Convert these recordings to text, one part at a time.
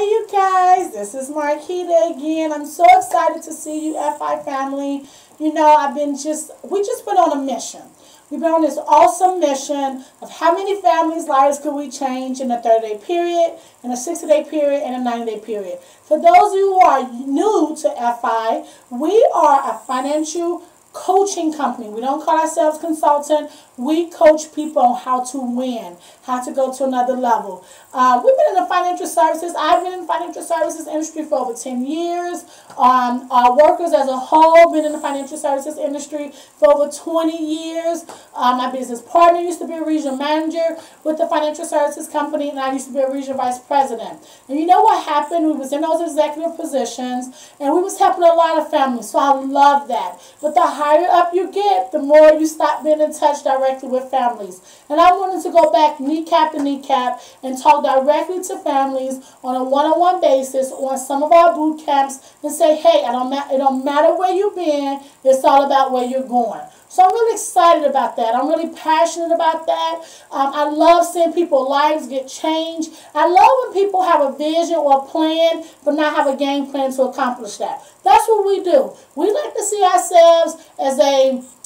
you guys, this is Marquita again. I'm so excited to see you, FI family. You know, we just been on a mission. We've been on this awesome mission of how many families' lives could we change in a 30-day period, in a 60-day period, and a 90-day period. For those of you who are new to FI, we are a financial coaching company. We don't call ourselves consultant. We coach people on how to win, how to go to another level. We've been in the financial services. I've been in the financial services industry for over 10 years. Our workers as a whole been in the financial services industry for over 20 years. My business partner used to be a regional manager with the financial services company, and I used to be a regional vice president. And you know what happened? We was in those executive positions, and we was helping a lot of families, so I love that. But the higher up you get, the more you stop being in touch directly with families. And I wanted to go back kneecap to kneecap and talk directly to families on a one-on-one basis on some of our boot camps and say, hey, it don't matter where you've been, it's all about where you're going. So I'm really excited about that. I'm really passionate about that. I love seeing people's lives get changed. I love when people have a vision or a plan, but not have a game plan to accomplish that. That's what we do. We like to see ourselves as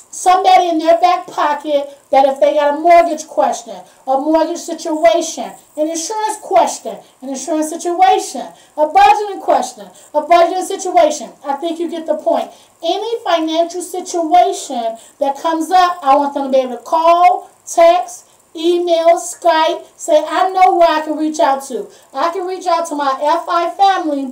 somebody in their back pocket that if they got a mortgage question, a mortgage situation, an insurance question, an insurance situation, a budgeting question, a budgeting situation, I think you get the point. Any financial situation that comes up, I want them to be able to call, text, email, Skype, say, I know where I can reach out to. I can reach out to my FI family,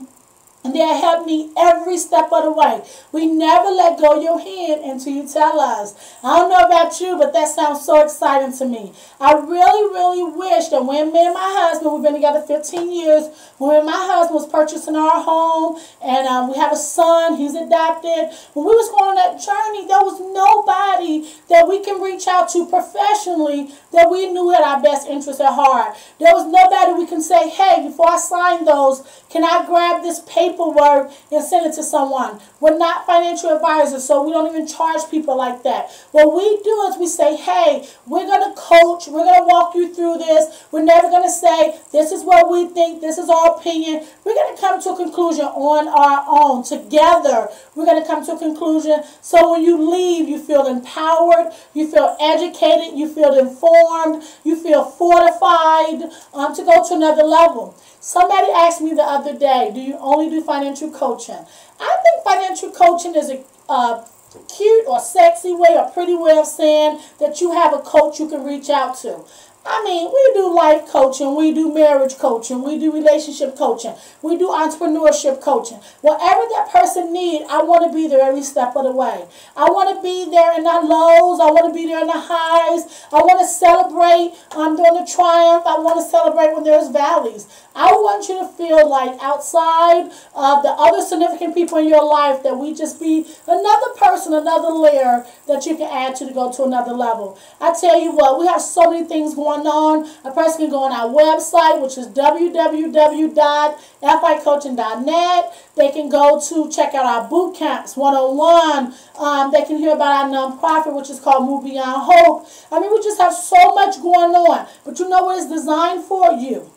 and they'll help me every step of the way. We never let go of your hand until you tell us. I don't know about you, but that sounds so exciting to me. I really, really wish that when me and my husband, we've been together 15 years, when my husband was purchasing our home, and we have a son, he's adopted, when we was going on that journey, there was nobody that we can reach out to professionally that we knew had our best interests at heart. There was nobody we can say, hey, before I sign those, can I grab this paperwork and send it to someone? We're not financial advisors, so we don't even charge people like that. What we do is we say, hey, we're going to coach, we're going to walk you through this. We're never going to say, this is what we think, this is our opinion. We're going to come to a conclusion on our own. Together, we're going to come to a conclusion so when you leave, you feel empowered, you feel educated, you feel informed, you feel fortified to go to another level. Somebody asked me the other day, do you only do financial coaching? I think financial coaching is a cute or sexy way or pretty way of saying that you have a coach you can reach out to. I mean, we do life coaching, we do marriage coaching, we do relationship coaching, we do entrepreneurship coaching. Whatever that person needs, I want to be there every step of the way. I want to be there in the lows, I want to be there in the highs, I want to celebrate during the triumph, I want to celebrate when there's valleys. I want you to feel like outside of the other significant people in your life that we just be another person, another layer that you can add to go to another level. I tell you what, we have so many things going on. A person can go on our website, which is www.ficoaching.net. They can go to check out our boot camps, one-on-one. They can hear about our nonprofit, which is called Move Beyond Hope. I mean, we just have so much going on. But you know what it's designed for? You.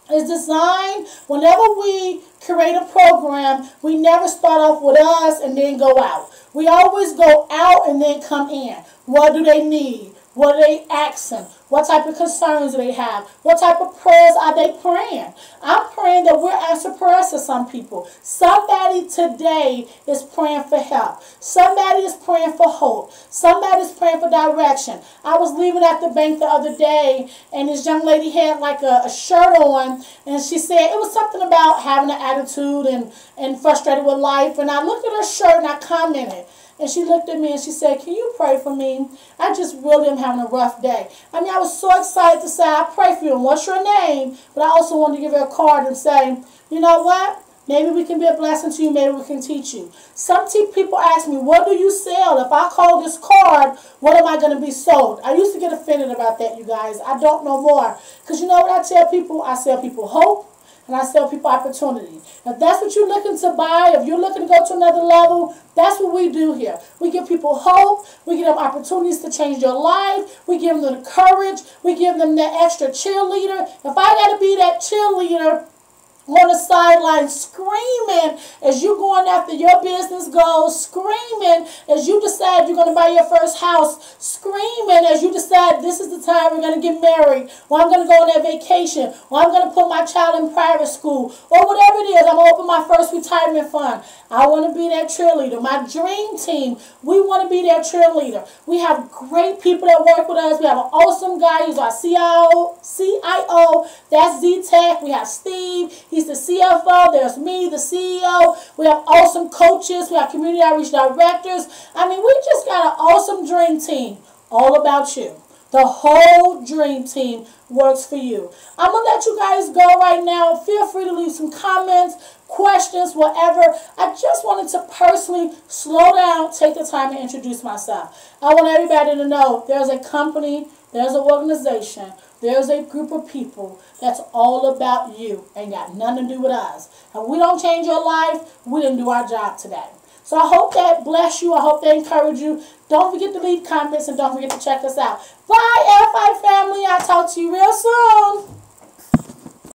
It's designed, whenever we create a program, we never start off with us and then go out. We always go out and then come in. What do they need? What are they asking? What type of concerns do they have? What type of prayers are they praying? I'm praying that we'll answer prayers to some people. Somebody today is praying for help. Somebody is praying for hope. Somebody is praying for direction. I was leaving at the bank the other day, and this young lady had like a shirt on, and she said it was something about having an attitude and frustrated with life. And I looked at her shirt and I commented. And she looked at me and she said, can you pray for me? I just really am having a rough day. I mean, I was so excited to say, I pray for you. And what's your name? But I also wanted to give her a card and say, you know what? Maybe we can be a blessing to you. Maybe we can teach you. Some people ask me, what do you sell? If I call this card, what am I going to be sold? I used to get offended about that, you guys. I don't know more. Because you know what I tell people? I sell people hope. And I sell people opportunity. If that's what you're looking to buy, if you're looking to go to another level, that's what we do here. We give people hope. We give them opportunities to change their life. We give them the courage. We give them that extra cheerleader. If I got to be that cheerleader on the sideline screaming as you going after your business goals, screaming as you decide you're going to buy your first house, screaming as you decide this is the time we're going to get married, or I'm going to go on that vacation, or I'm going to put my child in private school, or whatever it is, I'm going to open my first retirement fund. I want to be that cheerleader. My dream team, we want to be that cheerleader. We have great people that work with us. We have an awesome guy. He's our CIO. That's Z-Tech. We have Steve. He's the CFO. There's me, the CEO. We have awesome coaches. We have community outreach directors. I mean, we just got an awesome dream team. All about you. The whole dream team works for you. I'm going to let you guys go right now. Feel free to leave some comments, questions, whatever. I just wanted to personally slow down, take the time to introduce myself. I want everybody to know there's a company, there's an organization, there's a group of people that's all about you and got nothing to do with us. And we don't change your life, we didn't do our job today. So I hope that bless you. I hope that encourage you. Don't forget to leave comments and don't forget to check us out. Bye, FI family. I'll talk to you real soon.